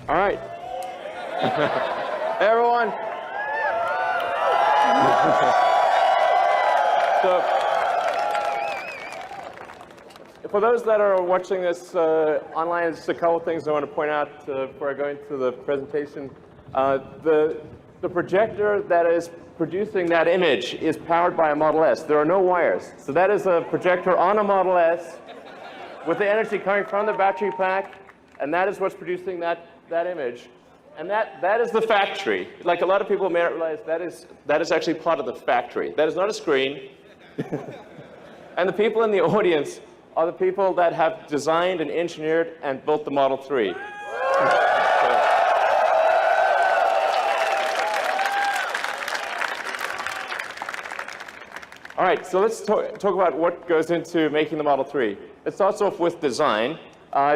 All right. Hey, everyone. So, for those that are watching this online, just a couple things I want to point out before I go into the presentation. The projector that is producing that image is powered by a Model S. There are no wires. So that is a projector on a Model S with the energy coming from the battery pack, and that is what's producing that image. And that is the factory. Like a lot of people may not realize, that is actually part of the factory. That is not a screen. And the people in the audience are the people that have designed and engineered and built the Model 3. All right, so let's talk about what goes into making the Model 3. It starts off with design.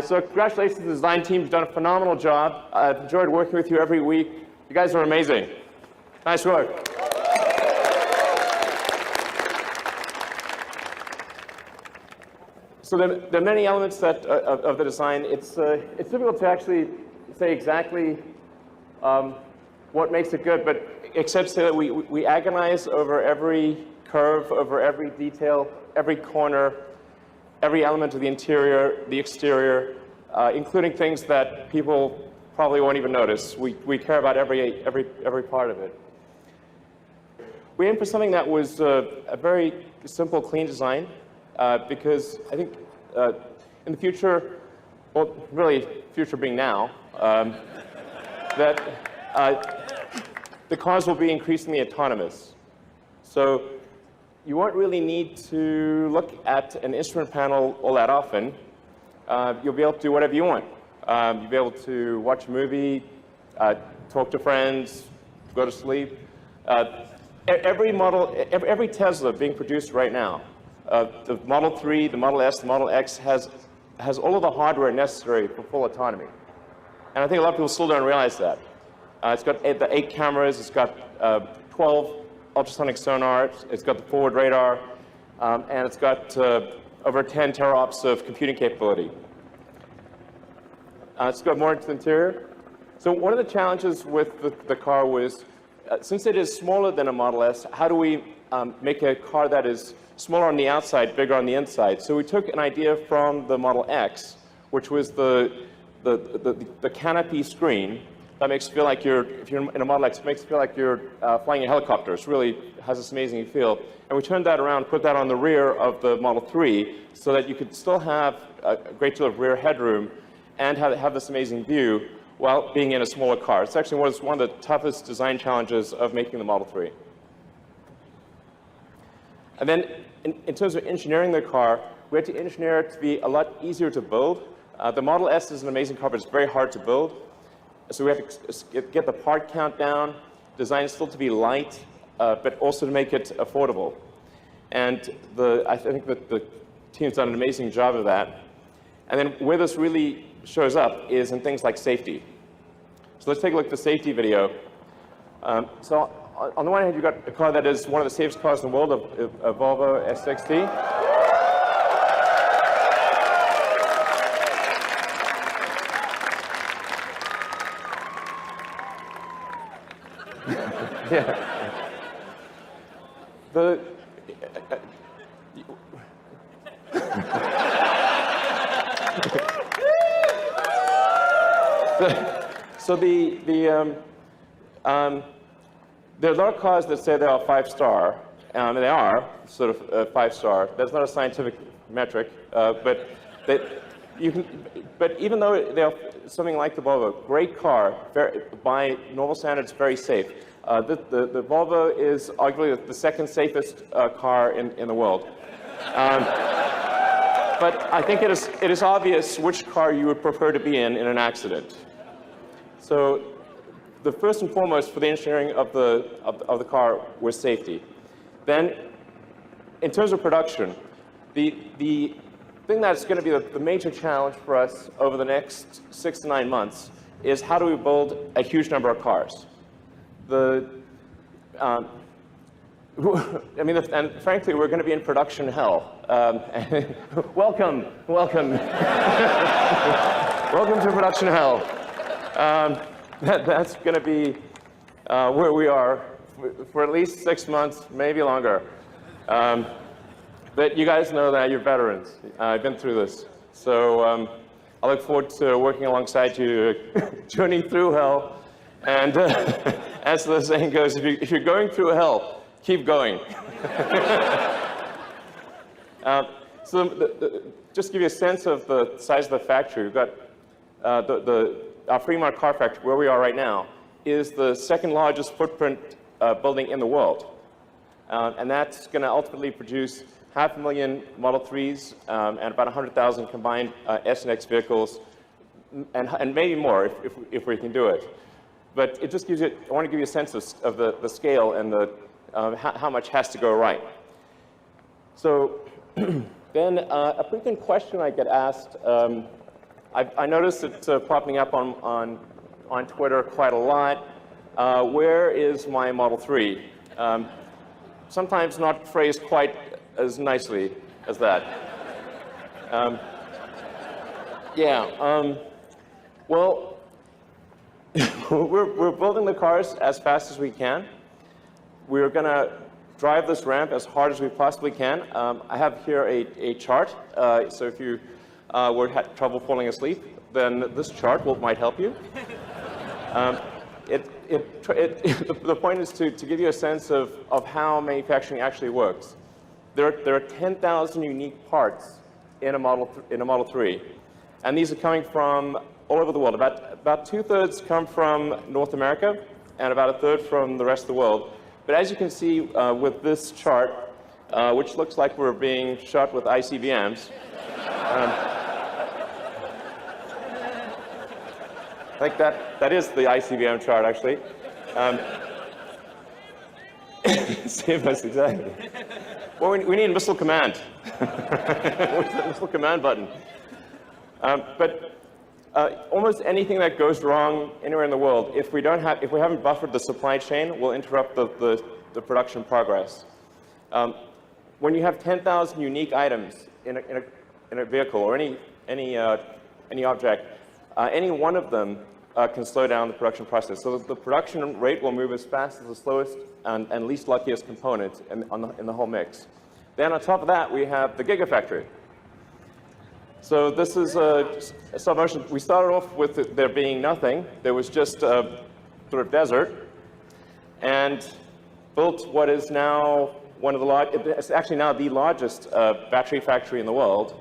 So congratulations to the design team. You've done a phenomenal job. I've enjoyed working with you every week. You guys are amazing. Nice work. So there are many elements of the design. It's difficult to actually say exactly what makes it good, but except to say that we agonize over every curve, over every detail, every corner, every element of the interior, the exterior, including things that people probably won't even notice. We care about every part of it. We aimed for something that was a very simple, clean design, because I think in the future, well, really, future being now, that the cars will be increasingly autonomous. So you won't really need to look at an instrument panel all that often. You'll be able to do whatever you want. You'll be able to watch a movie, talk to friends, go to sleep. Every Tesla being produced right now, the Model 3, the Model S, the Model X has all of the hardware necessary for full autonomy. And I think a lot of people still don't realize that. It's got the 8 cameras, it's got 12 ultrasonic sonar, it's got the forward radar, and it's got over 10 teraops of computing capability. Let's go more into the interior. So one of the challenges with the car was, since it is smaller than a Model S, how do we make a car that is smaller on the outside, bigger on the inside? So we took an idea from the Model X, which was the canopy screen that makes you feel like if you're in a Model X, it makes you feel like you're flying a helicopter. It really has this amazing feel. And we turned that around, put that on the rear of the Model 3 so that you could still have a great deal of rear headroom and have this amazing view while being in a smaller car. It's actually was one of the toughest design challenges of making the Model 3. And then in terms of engineering the car, we had to engineer it to be a lot easier to build. The Model S is an amazing car, but it's very hard to build. So we had to get the part count down, design it still to be light, but also to make it affordable. And I think that the team's done an amazing job of that. And then where this really shows up is in things like safety. So let's take a look at the safety video. So on the one hand, you've got a car that is one of the safest cars in the world, a Volvo S60. Yeah. So there are a lot of cars that say they are 5-star, and they are sort of 5-star. That's not a scientific metric, but even though they are something like the Volvo, great car, by normal standards, very safe. The Volvo is arguably the second safest car in the world. But I think it is obvious which car you would prefer to be in an accident. So the first and foremost for the engineering of the car was safety. Then, in terms of production, the thing that's going to be the major challenge for us over the next 6 to 9 months is how do we build a huge number of cars. And frankly, we're going to be in production hell. Welcome. Welcome to production hell. That's going to be where we are for at least 6 months, maybe longer. But you guys know that you're veterans. I've been through this. So I look forward to working alongside you, journeying through hell. And as the saying goes, if you're going through hell, keep going. Just to give you a sense of the size of the factory, we've got our Fremont car factory, where we are right now, is the second largest footprint building in the world. And that's going to ultimately produce 500,000 Model 3s and about 100,000 combined S and X vehicles, and maybe more if we can do it. But it just gives you, I want to give you a sense of the scale and how much has to go right. So then a frequent question I get asked, I noticed it popping up on Twitter quite a lot. Where is my Model 3? Sometimes not phrased quite as nicely as that. Well, we're building the cars as fast as we can. We're going to drive this ramp as hard as we possibly can. I have here a chart, so if you had trouble falling asleep, then this chart might help you. The point is to give you a sense of how manufacturing actually works. There are 10,000 unique parts in a Model 3, and these are coming from all over the world. About 2/3 come from North America, and about 1/3 from the rest of the world. But as you can see with this chart, which looks like we're being shot with ICBMs, I think that is the ICBM chart, actually. Save us, exactly. Well, we need Missile Command. What's the Missile Command button? But almost anything that goes wrong anywhere in the world, if we haven't buffered the supply chain, will interrupt the production progress. When you have 10,000 unique items in a vehicle or any object, any one of them can slow down the production process. So the production rate will move as fast as the slowest and least luckiest component in the whole mix. Then on top of that, we have the Gigafactory. So this is a stop motion. We started off with there being nothing. There was just sort of desert, and built what is now it's actually now the largest battery factory in the world.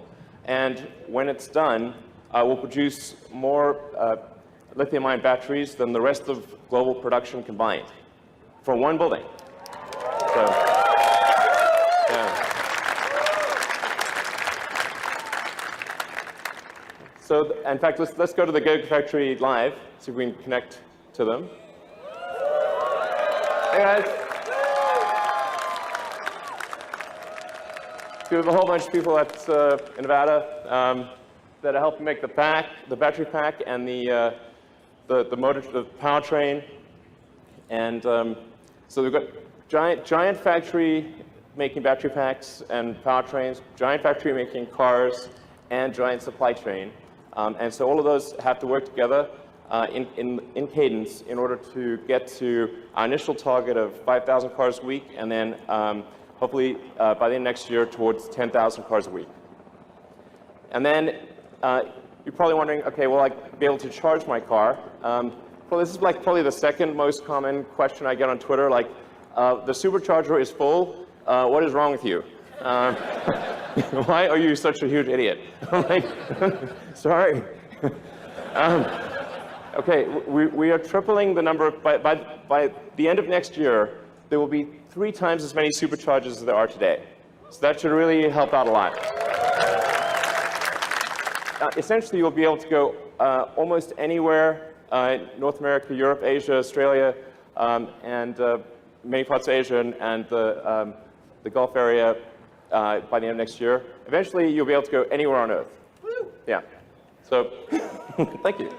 And when it's done, will produce more lithium-ion batteries than the rest of global production combined for one building. So, yeah. So, in fact, let's go to the Gigafactory live, see if we can connect to them. Hey, guys. We have a whole bunch of people in Nevada that are helping make the battery pack, and the motor, the powertrain, and so we've got giant factory making battery packs and powertrains, giant factory making cars, and giant supply chain, and so all of those have to work together in cadence in order to get to our initial target of 5,000 cars a week, and then hopefully by the end of next year towards 10,000 cars a week. And then you're probably wondering, okay, will I be able to charge my car? Well, this is like probably the second most common question I get on Twitter, like, the supercharger is full, what is wrong with you? Why are you such a huge idiot? I'm like, sorry. Okay, we are tripling the number, by the end of next year, there will be 3 times as many superchargers as there are today. So that should really help out a lot. Essentially, you'll be able to go almost anywhere, North America, Europe, Asia, Australia, and many parts of Asia and the Gulf area by the end of next year. Eventually, you'll be able to go anywhere on Earth. Woo! Yeah. So, thank you.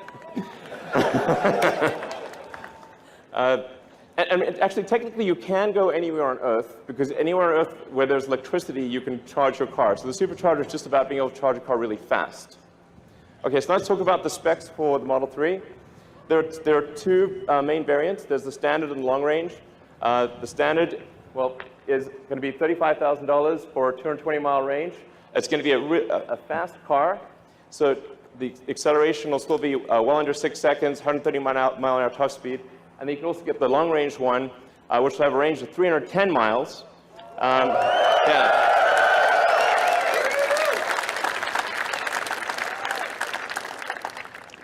And actually, technically, you can go anywhere on Earth, because anywhere on Earth where there's electricity, you can charge your car. So the supercharger is just about being able to charge a car really fast. Okay, so let's talk about the specs for the Model 3. There are two main variants. There's the standard and long range. The standard, well, is going to be $35,000 for a 220-mile range. It's going to be a fast car, so the acceleration will still be well under 6 seconds, 130 mile an hour top speed. And then you can also get the long range one, which will have a range of 310 miles. Yeah.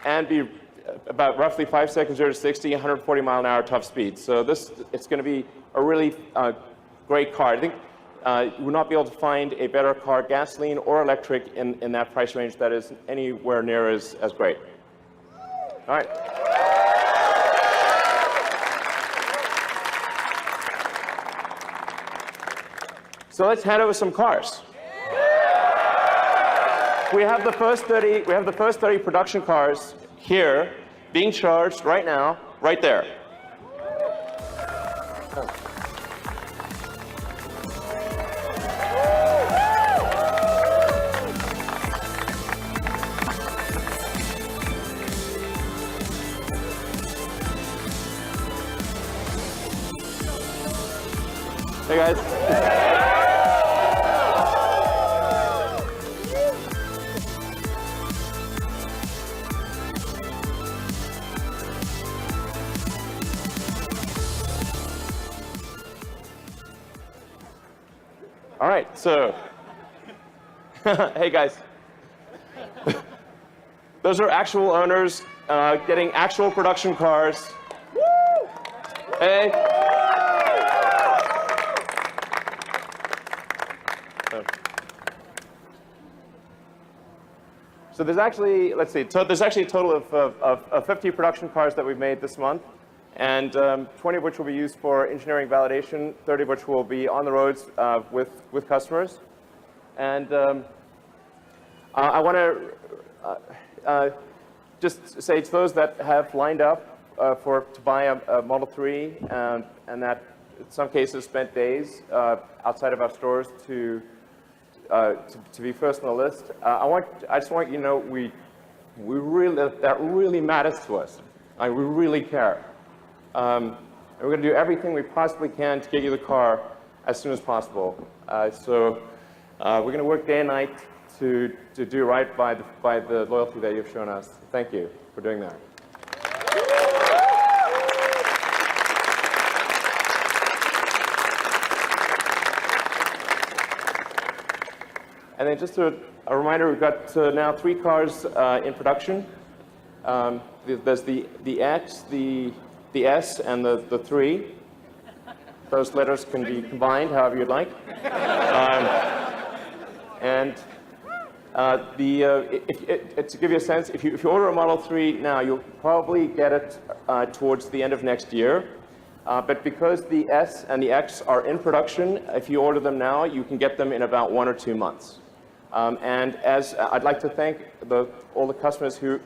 And be about roughly 5 seconds 0 to 60, 140 mile an hour top speed. So it's going to be a really great car. I think you will not be able to find a better car, gasoline or electric, in that price range that is anywhere near as great. All right. So let's hand over some cars. We have the first 30. We have the first 30 production cars here, being charged right now, right there. Hey guys. All right, so, hey guys. Those are actual owners getting actual production cars. Woo! Hey. So there's actually, let's see, there's actually a total of 50 production cars that we've made this month, and 20 of which will be used for engineering validation, 30 of which will be on the roads with customers. And I want to just say to those that have lined up to buy a Model 3 and that in some cases spent days outside of our stores to be first on the list, I just want you to know that really matters to us. We really care. And we're going to do everything we possibly can to get you the car as soon as possible. So we're going to work day and night to do right by the loyalty that you've shown us. Thank you for doing that. And then just a reminder, we've got now 3 cars in production. There's the X, the S, and the 3. Those letters can be combined however you'd like. To give you a sense, if you order a Model 3 now, you'll probably get it towards the end of next year. But because the S and the X are in production, if you order them now, you can get them in about 1 or 2 months. And as I'd like to thank all the customers who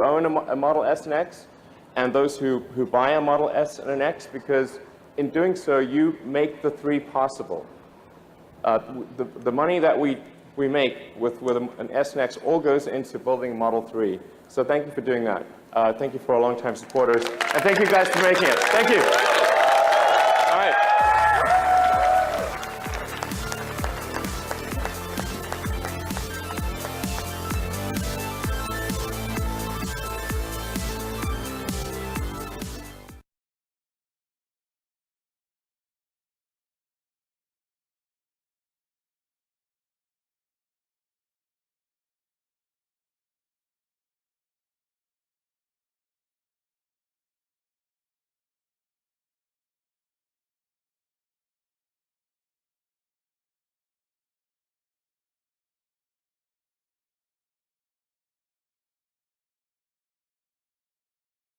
own a Model S and X, and those who buy a Model S and an X, because in doing so, you make the 3 possible. The money that we make with an S and X all goes into building a Model 3. So thank you for doing that. Thank you for our longtime supporters. And thank you guys for making it. Thank you.